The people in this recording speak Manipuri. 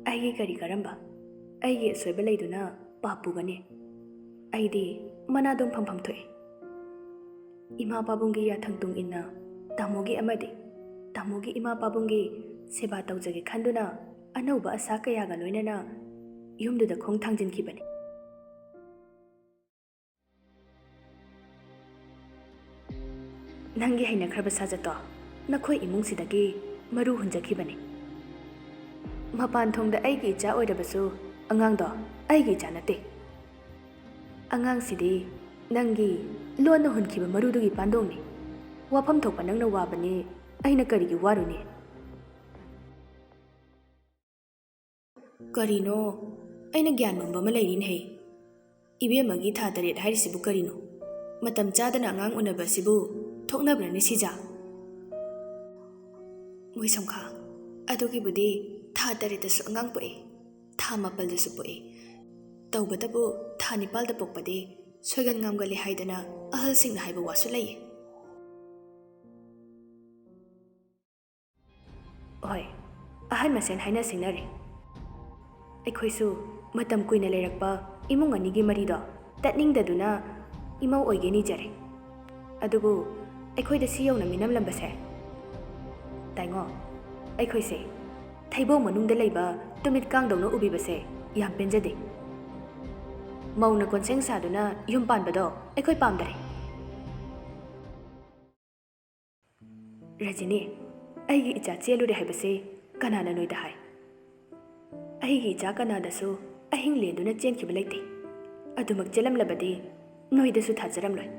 ꯑꯩꯒꯤ ꯀꯔꯤ ꯀꯔꯝꯕ ꯑꯩꯒꯤ ꯑꯁꯣꯏꯕ ꯂꯩꯗꯨꯅ ꯄꯥꯞ ꯄꯨꯒꯅꯤ ꯑꯩꯗꯤ ꯃꯅꯥꯗꯣꯡ ꯐꯝꯐꯝ ꯊꯣꯛꯏ ꯏꯃꯥ ꯄꯥꯕꯨꯡꯒꯤ ꯌꯥꯊꯪ ꯇꯨꯡ ꯏꯟꯅ ꯇꯥꯃꯣꯒꯤ ꯑꯃꯗꯤ ꯇꯥꯃꯣꯒꯤ ꯏꯃꯥ ꯄꯥꯕꯨꯡꯒꯤ ꯁꯦꯕꯥ ꯇꯧꯖꯒꯦ ꯈꯟꯗꯨꯅ ꯑꯅꯧꯕ ꯑꯁꯥ ꯀꯌꯥꯒ ꯂꯣꯏꯅꯅ ꯌꯨꯝꯗꯨꯗ ꯈꯣꯡ ꯊꯥꯡꯖꯤꯟꯈꯤꯕꯅꯤ ꯅꯪꯒꯤ ꯍꯩꯅꯈ꯭ꯔꯕ ꯁꯥꯖꯠꯇꯣ ꯅꯈꯣꯏ ꯏꯃꯨꯡꯁꯤꯗꯒꯤ ꯃꯔꯨ ꯍꯨꯟꯖꯈꯤꯕꯅꯤ ꯃꯄꯥꯟ ꯊꯣꯡꯗ ꯑꯩꯒꯤ ꯏꯆꯥ ꯑꯣꯏꯔꯕꯁꯨ ꯑꯉꯥꯡꯗꯣ ꯑꯩꯒꯤ ꯏꯆꯥ ꯅꯠꯇꯦ ꯑꯉꯥꯡꯁꯤꯗꯤ ꯅꯪꯒꯤ ꯂꯣꯟꯅ ꯍꯨꯟꯈꯤꯕ ꯃꯔꯨꯗꯨꯒꯤ ꯄꯥꯟꯗꯣꯡꯅꯤ ꯋꯥꯐꯝ ꯊꯣꯛꯄ ꯅꯪꯅ ꯋꯥꯕꯅꯤ ꯑꯩꯅ ꯀꯔꯤꯒꯤ ꯋꯥꯔꯨꯅꯤ ꯀꯔꯤꯅꯣ ꯑꯩꯅ ꯒ꯭ꯌꯥꯟ ꯃꯝꯕ ꯑꯃ ꯂꯩꯔꯤꯅꯦꯍꯦ ꯏꯕꯦꯝꯃꯒꯤ ꯊꯥ 8 ꯍꯥꯏꯔꯤꯁꯤꯕꯨ ꯀꯔꯤꯅꯣ ꯃꯇꯝ ꯆꯥꯗꯅ ꯑꯉꯥꯡ ꯎꯅꯕꯁꯤꯕꯨ ꯊꯣꯛꯅꯕ꯭ꯔꯅꯤ ꯁꯤꯖꯥ ꯃꯣꯏ ꯁꯝꯈꯥ ꯑꯗꯨꯒꯤꯕꯨꯗꯤ ꯊꯥ 8ꯗꯁꯨ ꯑꯉꯥꯡ ꯄꯣꯛꯏ ꯊꯥ 9ꯗꯁꯨ ꯄꯣꯛꯏ ꯇꯧꯕꯇꯕꯨ ꯊꯥ 9ꯗ ꯄꯣꯛꯄꯗꯤ ꯁꯣꯏꯒꯟ ꯉꯥꯝꯒꯜꯂꯤ ꯍꯥꯏꯗꯅ ꯑꯍꯜꯁꯤꯡꯅ ꯍꯥꯏꯕ ꯋꯥꯁꯨ ꯂꯩꯌꯦ ꯍꯣꯏ ꯑꯍꯟ ꯃꯁꯦꯟ ꯍꯥꯏꯅ ꯁꯤꯡꯅꯔꯤ ꯑꯩꯈꯣꯏꯁꯨ ꯃꯇꯝ ꯀꯨꯏꯅ ꯂꯩꯔꯛꯄ ꯏꯃꯨꯡ ꯑꯅꯤꯒꯤ ꯃꯔꯤꯗꯣ ꯇꯠꯅꯤꯡꯗꯗꯨꯅ ꯏꯃꯧ ꯑꯣꯏꯒꯦ ꯅꯤꯖꯔꯦ ꯑꯗꯨꯕꯨ ꯑꯩꯈꯣꯏꯗ ꯁꯤ ꯌꯧꯅ ꯃꯤꯅꯝꯂꯝꯕꯁꯦ ꯇꯥꯏꯉꯣ ꯑꯩꯈꯣꯏꯁꯦ ꯊꯩꯕꯣꯡ ꯃꯅꯨꯡꯗ ꯂꯩꯕ ꯇꯨꯃꯤꯠ ꯀꯥꯡꯗꯧꯅ ꯎꯕꯤꯕꯁꯦ ꯌꯥꯝ ꯄꯦꯟꯖꯗꯦ ꯃꯧꯅ ꯀꯣꯟꯁꯦꯡ ꯁꯥꯗꯨꯅ ꯌꯨꯝ ꯄꯥꯟꯕꯗꯣ ꯑꯩꯈꯣꯏ ꯄꯥꯝꯗꯔꯦ ꯔꯖꯤꯅꯤ ꯑꯩꯒꯤ ꯏꯆꯥ ꯆꯦꯜꯂꯨꯔꯦ ꯍꯥꯏꯕꯁꯦ ꯀꯅꯥꯅ ꯅꯣꯏꯗ ꯍꯥꯏ ꯑꯩꯒꯤ ꯏꯆꯥ ꯀꯅꯥꯗꯁꯨ ꯑꯍꯤꯡ ꯂꯦꯟꯗꯨꯅ ꯆꯦꯟꯈꯤꯕ ꯂꯩꯇꯦ ꯑꯗꯨꯃꯛ ꯆꯦꯜꯂꯝꯂꯕꯗꯤ ꯅꯣꯏꯗꯁꯨ ꯊꯥꯖꯔꯝꯂꯣꯏ